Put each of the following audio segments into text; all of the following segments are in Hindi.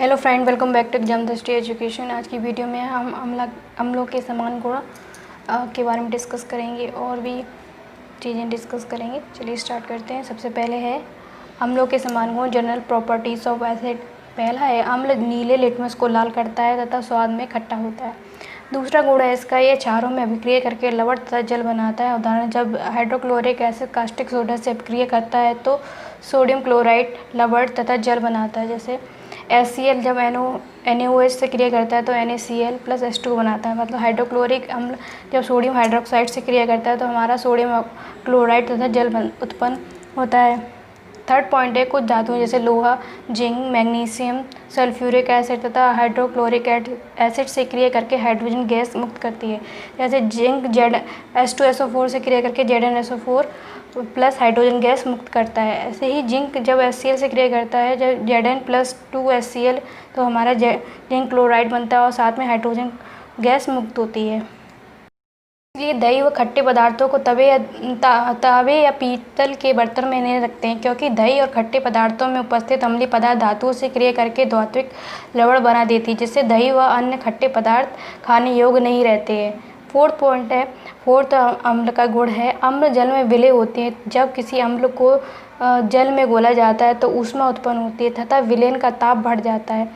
Hello friend, welcome back to exam Drishti education. आज की वीडियो में हम अम्लों के समान गुण के बारे में डिस्कस करेंगे और भी चीज़ें डिस्कस करेंगे। चलिए स्टार्ट करते हैं। सबसे पहले है अम्लों के समान गुण, जनरल प्रॉपर्टीज ऑफ एसिड। पहला है अम्ल नीले लिटमस को लाल करता है तथा स्वाद में खट्टा होता है। दूसरा गुण है इसका, ये क्षारों में अभिक्रिया करके लवण तथा जल बनाता है। उदाहरण, जब हाइड्रोक्लोरिक एसिड कास्टिक सोडा से अभिक्रिया करता है तो सोडियम क्लोराइड लवण तथा जल बनाता है। जैसे HCl जब NaOH से क्रिया करता है तो NaCl प्लस H2 बनाता है। मतलब हाइड्रोक्लोरिक अम्ल जब सोडियम हाइड्रोक्साइड से क्रिया करता है तो हमारा सोडियम क्लोराइड तथा जल उत्पन्न होता है। थर्ड पॉइंट है, कुछ धातुएं जैसे लोहा, जिंक, मैग्नीशियम, सल्फ्यूरिक एसिड तथा हाइड्रोक्लोरिक एसिड से क्रिया करके हाइड्रोजन गैस मुक्त करती है। जैसे जिंक H2SO4 से क्रिया करके ZnSO4 प्लस हाइड्रोजन गैस मुक्त करता है। ऐसे ही जिंक जब HCl से क्रिया करता है, जब Zn+2HCl तो हमारा जिंक क्लोराइड बनता है और साथ में हाइड्रोजन गैस मुक्त होती है। इसलिए दही व खट्टे पदार्थों को तवे या पीतल के बर्तन में नहीं रखते हैं, क्योंकि दही और खट्टे पदार्थों में उपस्थित अम्लीय पदार्थ धातुओं से क्रिया करके धात्विक लवण बना देती है, जिससे दही व अन्य खट्टे पदार्थ खाने योग्य नहीं रहते हैं। फोर्थ पॉइंट है, फोर्थ अम्ल का गुण है अम्ल जल में विलय होते हैं। जब किसी अम्ल को जल में घोला जाता है तो ऊष्मा उत्पन्न होती है तथा विलयन का ताप बढ़ जाता है।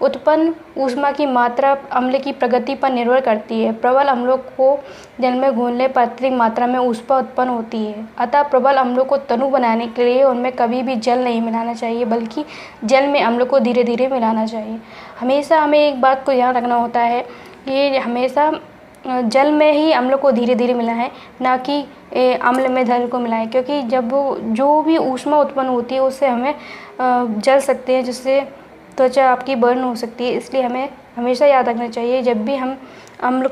उत्पन्न ऊष्मा की मात्रा अम्ल की प्रगति पर निर्भर करती है। प्रबल अम्लों को जल में घोलने पर अत्यधिक मात्रा में ऊष्मा उत्पन्न होती है। अतः प्रबल अम्लों को तनु बनाने के लिए उनमें कभी भी जल नहीं मिलाना चाहिए, बल्कि जल में अम्ल को धीरे धीरे मिलाना चाहिए। हमेशा हमें एक बात को ध्यान रखना होता है कि हमेशा जल में ही अम्ल को धीरे धीरे मिलाएं, ना कि अम्ल में जल को मिलाएं, क्योंकि जब जो भी ऊष्मा उत्पन्न होती है उससे हमें जल सकते हैं, जिससे त्वचा आपकी बर्न हो सकती है। इसलिए हमें हमेशा याद रखना चाहिए, जब भी हम अम्ल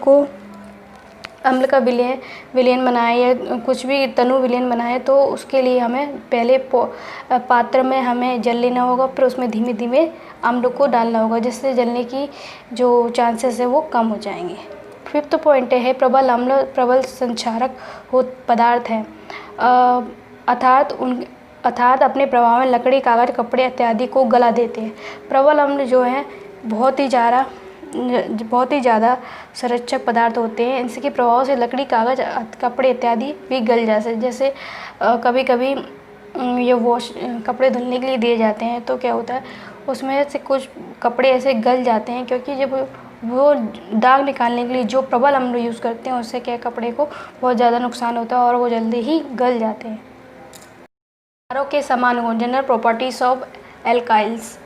का विलयन बनाएं या कुछ भी तनु विलयन बनाएं तो उसके लिए हमें पहले पात्र में हमें जल लेना होगा, फिर उसमें धीमे धीमे अम्ल को डालना होगा, जिससे जलने की जो चांसेस है वो कम हो जाएंगे। फिफ्थ पॉइंट है प्रबल अम्ल प्रबल संक्षारक पदार्थ है, अर्थात अपने प्रभाव में लकड़ी, कागज, कपड़े इत्यादि को गला देते हैं। प्रबल अम्ल जो है बहुत ही ज़्यादा संरक्षक पदार्थ होते हैं। इनके प्रभाव से लकड़ी, कागज, कपड़े इत्यादि भी गल जाते हैं। जैसे कभी कभी ये कपड़े धुलने के लिए दिए जाते हैं तो क्या होता है, उसमें से कुछ कपड़े ऐसे गल जाते हैं, क्योंकि जब वो दाग निकालने के लिए जो प्रबल अम्ल यूज़ करते हैं उससे क्या कपड़े को बहुत ज़्यादा नुकसान होता है और वो जल्दी ही गल जाते हैं। क्षारों के समान गुण, जनरल प्रॉपर्टीज ऑफ एल्काइल्स।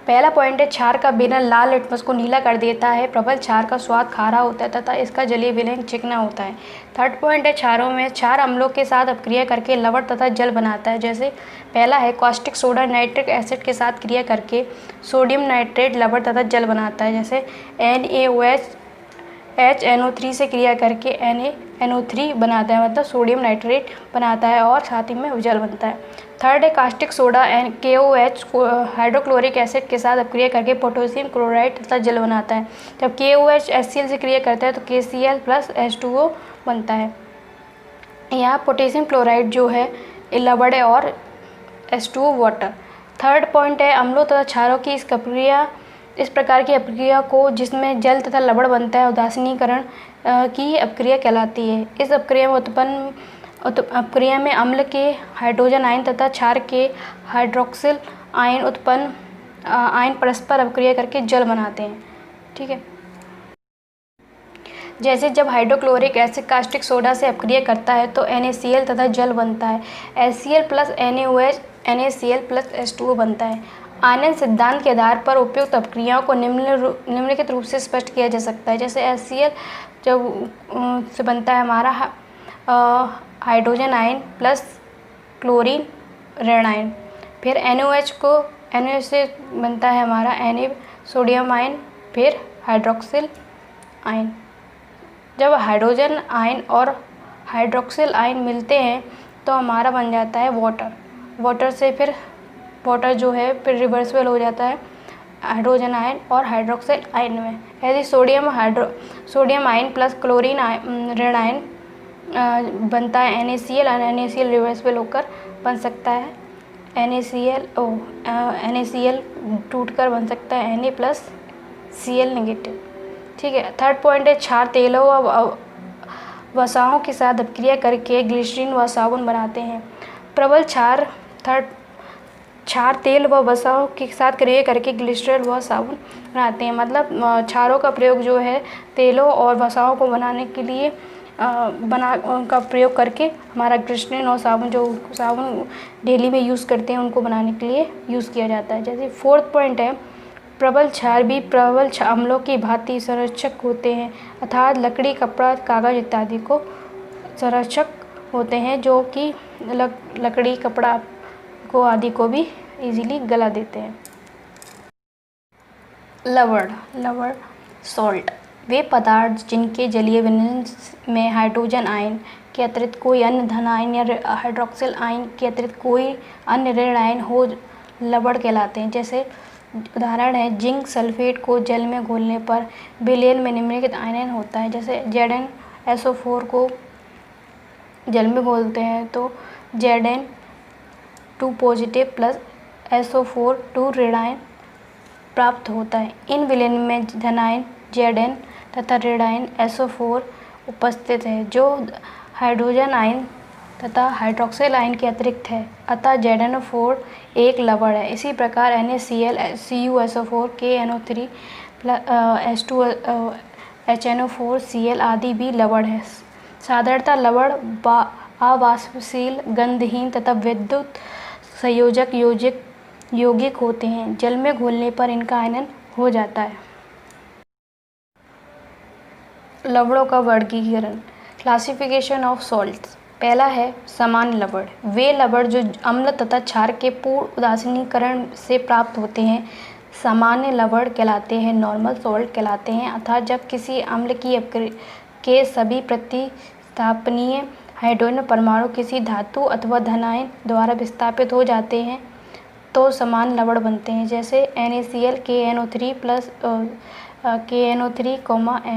पहला पॉइंट है, क्षार का बेनर लाल लिटमस को नीला कर देता है। प्रबल क्षार का स्वाद खारा होता है तथा इसका जलीय विलयन चिकना होता है। थर्ड पॉइंट है, क्षारों में क्षार अम्लों के साथ अपक्रिया करके लवण तथा जल बनाता है। जैसे पहला है, कास्टिक सोडा नाइट्रिक एसिड के साथ क्रिया करके सोडियम नाइट्रेट लवण तथा जल बनाता है। जैसे NaOH HNO3 से क्रिया करके NaNO3 बनाता है, मतलब सोडियम नाइट्रेट बनाता है और साथ ही में जल बनता है। थर्ड है, caustic soda KOH hydrochloric acid के साथ अपक्रिया करके पोटेशियम क्लोराइड तथा जल बनाता है। जब KOH HCl से क्रिया करता है तो KCl प्लस H2O बनता है। यहाँ पोटेशियम क्लोराइड जो है लवण है और H2O वाटर। थर्ड पॉइंट है, अम्लों तथा क्षारों की इस प्रकार की अपक्रिया को जिसमें जल तथा लवण बनता है उदासीनीकरण की अपक्रिया कहलाती है। इस अपक्रिया में अम्ल के हाइड्रोजन आयन तथा क्षार के हाइड्रोक्सिल आयन परस्पर अपक्रिया करके जल बनाते हैं। ठीक है। जैसे जब हाइड्रोक्लोरिक एसिड कास्टिक सोडा से अपक्रिया करता है तो NaCl तथा जल बनता है। HCl plus NaOH NaCl plus H2O बनता है। आयनन सिद्धांत के आधार पर उपयुक्त अपक्रियाओं को निम्नलिखित रूप से स्पष्ट किया जा सकता है। जैसे HCl जब से बनता है हमारा हाइड्रोजन आयन प्लस क्लोरीन ऋण आयन। फिर NaOH से बनता है हमारा Na सोडियम आयन, फिर हाइड्रोक्सिल आयन। जब हाइड्रोजन आयन और हाइड्रोक्सिल आयन मिलते हैं तो हमारा बन जाता है वाटर से फिर वाटर जो है फिर रिवर्सिबल हो जाता है हाइड्रोजन आयन और हाइड्रोक्सिल आयन में। यदि सोडियम आयन प्लस क्लोरीन ऋण आयन बनता है NaCl और NaCl रिवर्सिबल होकर बन सकता है NaCl टूटकर बन सकता है Na+Cl नेगेटिव। ठीक है। थर्ड पॉइंट है क्षार तेलों व वसाओं के साथ अपक्रिया करके ग्लिसरीन व साबुन बनाते हैं। प्रबल क्षार तेल व वसाओं के साथ क्रिया करके ग्लिसरॉल व साबुन बनाते हैं। मतलब क्षारों का प्रयोग जो है तेलों और वसाओं को बनाने के लिए उनका प्रयोग करके हमारा ग्लिसरीन और साबुन डेली में यूज़ करते हैं, उनको बनाने के लिए यूज़ किया जाता है। जैसे फोर्थ पॉइंट है प्रबल क्षार भी प्रबल अम्लों की भांति संरक्षक होते हैं, अर्थात लकड़ी, कपड़ा, कागज इत्यादि को संरक्षक होते हैं, जो कि लकड़ी, कपड़ा को आदि को भी इजीली गला देते हैं। लवण सॉल्ट वे पदार्थ जिनके जलीय विलयन में हाइड्रोजन आयन के अतिरिक्त कोई अन्य धन आयन या हाइड्रोक्सिल आयन के अतिरिक्त कोई अन्य ऋण आयन हो लवण कहलाते हैं। जैसे उदाहरण है जिंक सल्फेट को जल में घोलने पर विलयन में निम्नलिखित आयन होता है। जैसे ZnSO4 को जल में घोलते हैं तो Zn2 पॉजिटिव प्लस SO4 2 ऋण आयन प्राप्त होता है। इन विलयन में धनायन Zn तथा ऋण आयन SO4 उपस्थित है, जो हाइड्रोजन आयन तथा हाइड्रोक्सिल आयन के अतिरिक्त है, अतः ZnO4 एक लवण है। इसी प्रकार NaCl, CuSO4, KNO3, H2HNO4, Cl आदि भी लवण है। साधारणतः लवण अवाष्पशील, गंधहीन तथा विद्युत संयोजक यौगिक होते हैं। जल में घोलने पर इनका आयनन हो जाता है। लवणों का वर्गीकरण, क्लासिफिकेशन ऑफ सॉल्ट्स। पहला है सामान्य लवण। वे लवण जो अम्ल तथा क्षार के पूर्ण उदासीनीकरण से प्राप्त होते हैं सामान्य लवण कहलाते हैं, नॉर्मल सॉल्ट कहलाते हैं। अर्थात जब किसी अम्ल के सभी प्रतिस्थापनीय हाइड्रोजन परमाणु किसी धातु अथवा धनायन द्वारा विस्थापित हो जाते हैं तो समान लवण बनते हैं। जैसे NaCl, KNO3 plus KNO3,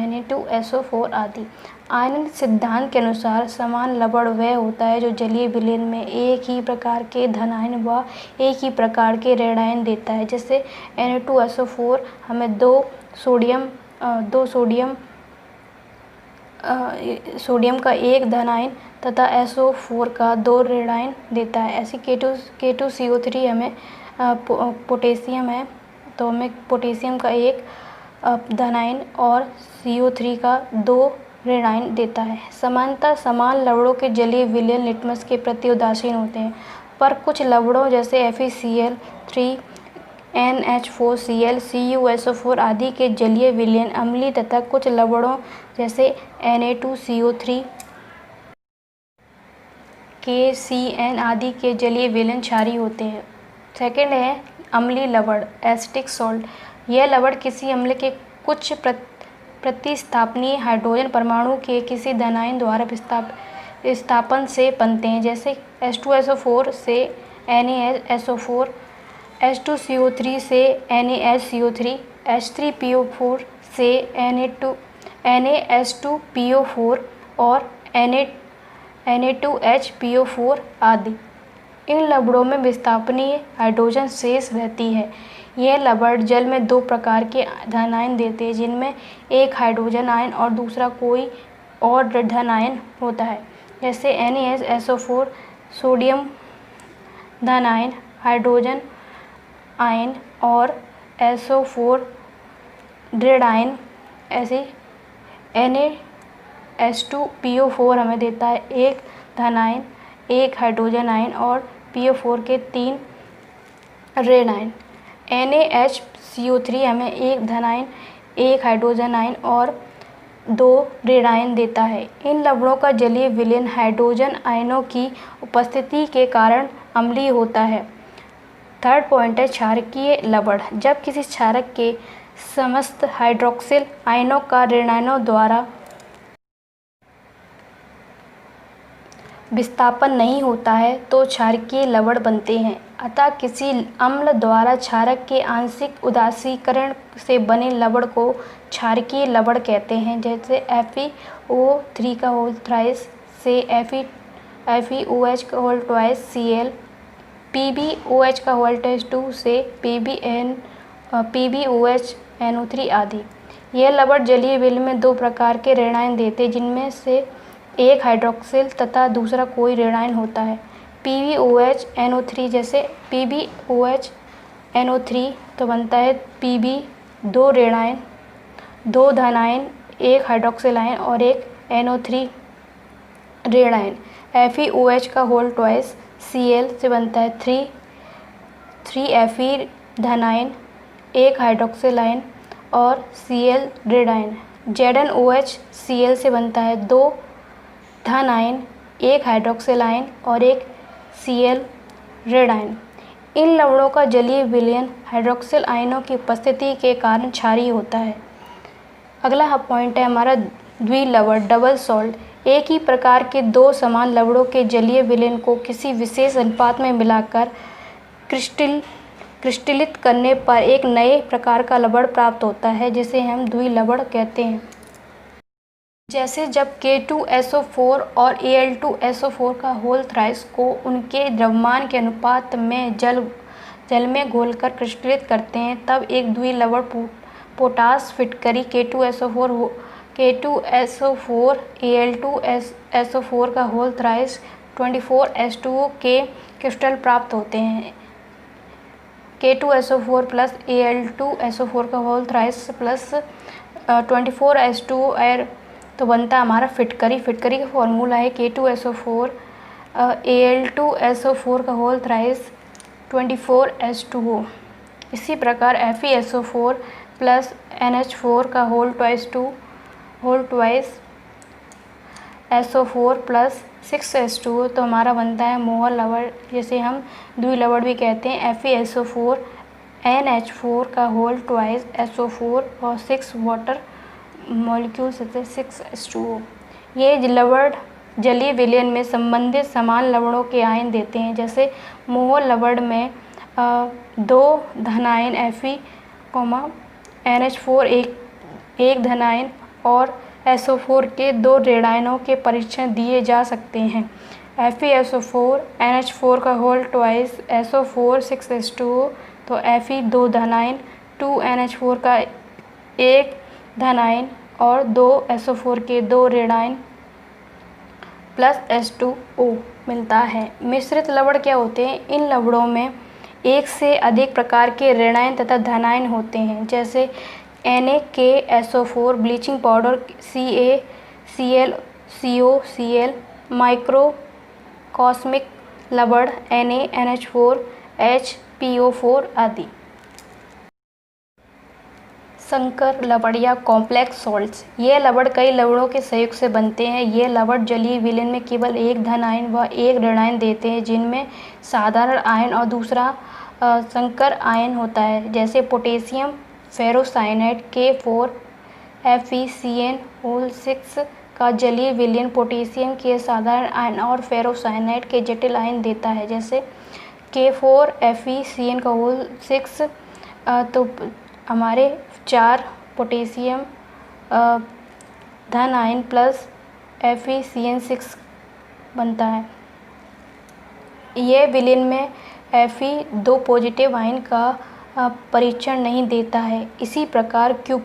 Na2SO4 आदि। आयनन सिद्धांत के अनुसार समान लवण वह होता है जो जलीय विलयन में एक ही प्रकार के धनायन व एक ही प्रकार के ऋणायन देता है। जैसे Na2SO4 हमें दो सोडियम का एक धनायन तथा SO4 का 2 ऋणायन देता है। ऐसी K2CO3 हमें पोटेशियम है तो हमें पोटेशियम का एक धनायन और CO3 का 2 ऋणायन देता है। समानतः समान लवणों के जलीय विलयन लिटमस के प्रति उदासीन होते हैं, पर कुछ लवणों जैसे FeCl3, NH4Cl, CuSO4 आदि के जलीय विलयन अम्लीय तथा कुछ लवणों जैसे Na2CO3, KCN आदि के जलीय विलयन क्षारीय होते हैं। सेकंड है अम्लीय लवण, एसिटिक सॉल्ट। यह लवण किसी अम्ल के कुछ प्रतिस्थापनीय हाइड्रोजन परमाणु के किसी धनायन द्वारा विस्थापन से बनते हैं। जैसे H2SO4 से NaSO4, H2CO3 से NaSCO3, H3PO4 से NaS2PO4 और Na2HPO4 आदि। इन लवणों में विस्थापनीय हाइड्रोजन शेष रहती है। यह लवण जल में दो प्रकार के धनायन देते हैं, जिनमें एक हाइड्रोजन आयन और दूसरा कोई और धनायन होता है। जैसे NaSO4 सोडियम धनायन, हाइड्रोजन आयन और SO4 ऋणायन। ऐसे NaS2PO4 हमें देता है एक धनायन, एक हाइड्रोजन आयन और PO4 के 3 ऋणायन। NaHCO3 हमें एक धनायन, एक हाइड्रोजन आयन और 2 ऋणायन देता है। इन लवणों का जलीय विलयन हाइड्रोजन आयनों की उपस्थिति के कारण अम्लीय होता है। थर्ड पॉइंट है क्षारकीय लवण। जब किसी क्षारक के समस्त हाइड्रोक्सिल आयनों का ऋणायनों द्वारा विस्थापन नहीं होता है तो क्षारकीय लवण बनते हैं। अतः किसी अम्ल द्वारा क्षारक के आंशिक उदासीकरण से बने लवण को क्षारकीय लवण कहते हैं। जैसे FeO3 से FeOH2Cl PbOH का वोल्टेज 2 से PbOH NO3 आदि। यह लवण जलीय विलेन में दो प्रकार के ऋणायन देते हैं, जिनमें से एक हाइड्रोक्सिल तथा दूसरा कोई ऋणायन होता है। PbOH NO3 जैसे PbOH NO3 तो बनता है Pb दो ऋणायन, दो धनायन, एक हाइड्रोक्सिल आयन और एक NO3 ऋणायन। FeOH का होल ट्वाइस Cl से बनता है 3 Fe धनायन, एक हाइड्रोक्सिल आयन और Cl ऋणायन। ZnOH Cl से बनता है 2 धनायन, एक हाइड्रोक्सिल आयन और एक Cl ऋणायन। इन लवणों का जलीय विलयन हाइड्रोक्सिल आयनों की उपस्थिति के कारण क्षारीय होता है। अगला पॉइंट है हमारा द्विलवण डबल सॉल्ट। एक ही प्रकार के दो समान लवणों के जलीय विलयन को किसी विशेष अनुपात में मिलाकर क्रिस्टलित करने पर एक नए प्रकार का लवण प्राप्त होता है, जिसे हम द्विलवण कहते हैं। जैसे जब K2SO4 और Al2SO4 का होल थ्राइस को उनके द्रव्यमान के अनुपात में जल में घोलकर क्रिस्टलित करते हैं, तब एक द्विलवण पोटास फिटकरी K2SO4 Al2SO4 का होल थ्राइस 24H2O के क्रिस्टल प्राप्त होते हैं। K2SO4 प्लस Al2SO4 का whole thrice plus 24H2O air तो बनता है हमारा फिटकरी। फिटकरी का फॉर्मूला है K2SO4 Al2SO4 का होल थ्राइस 24H2O। इसी प्रकार FeSO4 प्लस NH4 का whole twice SO4 plus 6H2O तो हमारा बनता है मोहर लवण, जिसे हम द्विलवण भी कहते हैं। FeSO4 NH4 का होल ट्वाइस SO4 और 6 वाटर मॉलिक्यूल से 6H2O। ये लवण जलीय विलयन में संबंधित समान लवणों के आयन देते हैं। जैसे मोहर लवण में 2 धनायन Fe, NH4 एक धनायन और SO4 के 2 ऋणायनों के परीक्षण दिए जा सकते हैं। FeSO4 NH4 का होल ट्वाइस SO4 6H2O तो Fe 2 धनायन 2 NH4 का एक धनायन और 2 SO4 के 2 ऋणायन प्लस H2O मिलता है। मिश्रित लवण क्या होते हैं? इन लवणों में एक से अधिक प्रकार के ऋणायन तथा धनायन होते हैं, जैसे NaKSO4 bleaching powder CaCl COCl माइक्रोकॉस्मिक लवण NaNH4 HPO4 आदि। संकर लवण या कॉम्प्लेक्स सॉल्ट्स। ये लवण कई लवणों के संयोग से बनते हैं। ये लवण जलीय विलयन में केवल एक धनायन व एक ऋणायन देते हैं, जिनमें साधारण आयन और दूसरा संकर आयन होता है, जैसे पोटेशियम फेरोसाइनाइड K4FeCN6 का जलीय विलयन पोटेशियम के साधारण आयन और फेरोसाइनाइड के जटिल आयन देता है, जैसे K4FeCN का होल 6 तो हमारे 4 पोटेशियम धन आयन प्लस FeCN6 बनता है। ये विलयन में Fe 2 पॉजिटिव आयन का परीक्षण नहीं देता है। इसी प्रकार